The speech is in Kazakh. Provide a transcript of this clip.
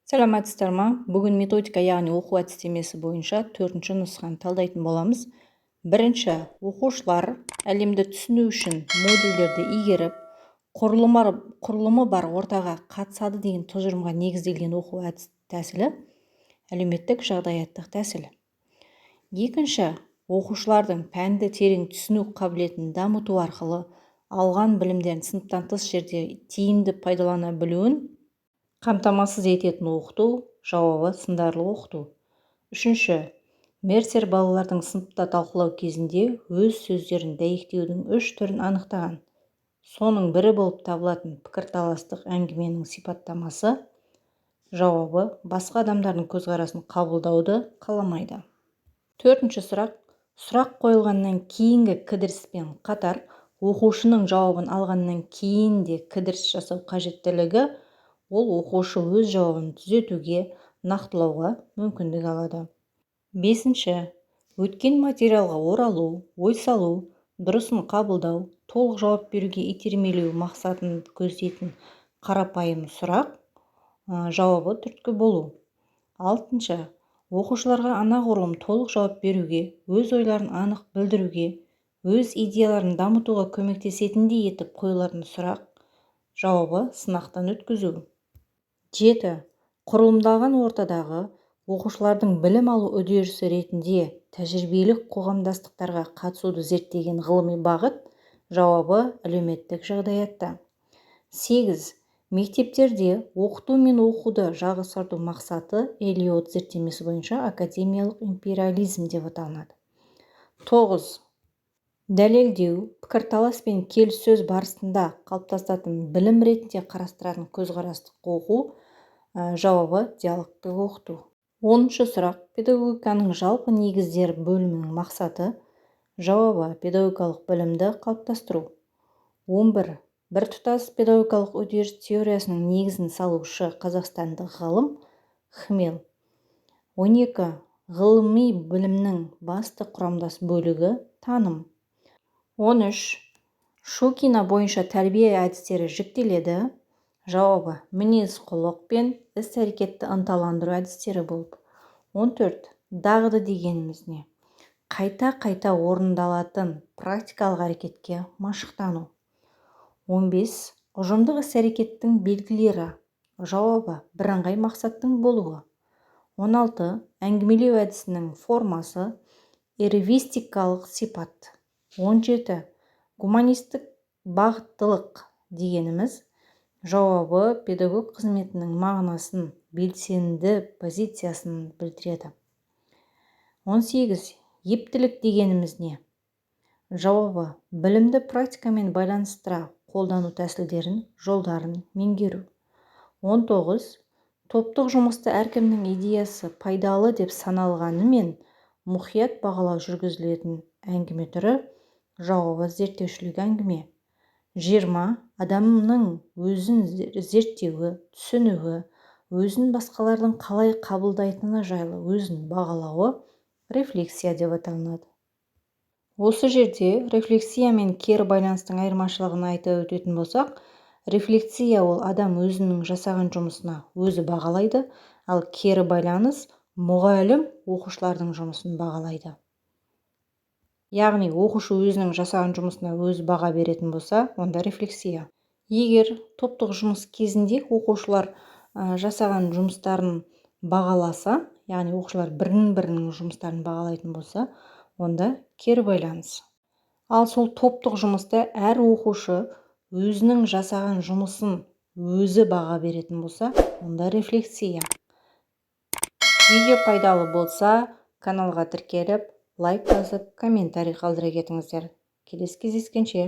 Саламатсыздар ма? Бүгін методика, яғни оқу әдістемесі бойынша 4-ші нұсқаны талдайтын боламыз. Бірінші, оқушылар әлемді түсіну үшін модульдерді игеріп, құрылымы бар ортаға қатысады деген тұжырымға негізделген оқу әдіс тәсілі әлеуметтік жағдаяттық тәсіл. Екінші, оқушылардың пәнді терең түсіну қабілетін дамыту арқылы алған білімдерін сыныптан тыс жерде тиімді пайдалана білуін қамтамасыз ететін оқыту, жауабы сындарлы оқыту. Үшінші, Мерсер балалардың сыныпта талқылау кезінде өз сөздерін дәйектеудің 3 түрін анықтаған. Соның бірі болып табылатын пікірталастық әңгіменің сипаттамасы, жауабы басқа адамдардың көзқарасын қабылдауды қаламайды. Төртінші сұрақ қойылғаннан кейінгі кідіріспен қатар оқушының жауабын алғаннан кейін де кідіріс жасау қажеттілігі, ол оқушы өз жауабын түзетуге, нақтылауға мүмкіндік алады. Бесінші, өткен материалға оралу, ой салу, дұрысын қабылдау, толық жауап беруге итермелеу мақсатын көздейтін қарапайым сұрақ, жауабы түрткі болу. Алтыншы, оқушыларға анағұрлым толық жауап беруге, өз ойларын анық білдіруге, өз идеяларын дамытуға көмектесетіндей етіп қойылатын сұрақ, жауабы сынақтан өткізу. 7. Құрылымдалған ортадағы оқушылардың білім алу үдерісі ретінде тәжірибелік қоғамдастықтарға қатысуды зерттеген ғылыми бағыт, жауабы әлеуметтік жағдаятта. 8. Мектептерде оқыту мен оқуды жалғастыру мақсаты Эллиот зерттемесі бойынша академиялық империализм деп аталынады. 9. Дәлелдеу, пікірталас пен келіссөз барысында қалыптасатын білім ретінде қарастыратын көзқарастық оқу, жауабы диалогтық оқыту. 10-шы сұрақ, педагогиканың жалпы негіздер бөлімінің мақсаты, жауабы педагогикалық білімді қалыптастыру. 11. Біртұтас педагогикалық үдеріс теориясының негізін салушы қазақстандық ғалым Хмел. 12. Ғылыми білімнің басты құрамдас бөлігі таным. 13. Шукина бойынша тәрбие әдістері жіктеледі, жауабы мінез-құлық пен іс-әрекетті ынталандыру әдістері болып. 14. Дағды дегеніміз не? Қайта-қайта орындалатын практикалық әрекетке машықтану. 15. Ұжымдық іс-әрекеттің белгілері, жауабы бірыңғай мақсаттың болуы. 16. Әңгімелеу әдісінің формасы, эривистикалық сипат. 17. Гуманистік бағыттылық дегеніміз, жауабы педагог қызметінің мағынасын, белсенді позициясын білдіреді. 18. Ептілік дегеніміз не? Жауабы білімді практикамен байланыстыра қолдану тәсілдерін, жолдарын меңгеру. 19. Топтық жұмысты әркімнің идеясы пайдалы деп саналғанымен мұқият бағалау жүргізілетін әңгіме түрі, жауабы зерттеушілік әңгіме. 20. Адамның өзін зерттеуі, түсінуі, өзін басқалардың қалай қабылдайтыны жайлы өзін бағалауы рефлексия деп аталынады. Осы жерде рефлексия мен кері байланыстың айырмашылығын айтып өтетін болсақ, рефлексия ол адам өзінің жасаған жұмысына өзі бағалайды, ал кері байланыс мұғалім оқушылардың жұмысын бағалайды. Яғни оқушы өзінің жасаған жұмысына өзі баға беретін болса, онда рефлексия. Егер топтық жұмыс кезінде оқушылар жасаған жұмыстарын бағаласа, яғни оқушылар бірінің жұмыстарын бағалайтын болса, онда кері байланыс. Ал сол топтық жұмыста әр оқушы өзінің жасаған жұмысын өзі баға беретін болса, онда рефлексия. Видео пайдалы болса, каналға тіркеліп, лайк басып, комментарий қалдыра кетіңіздер. Келесі кездескенше.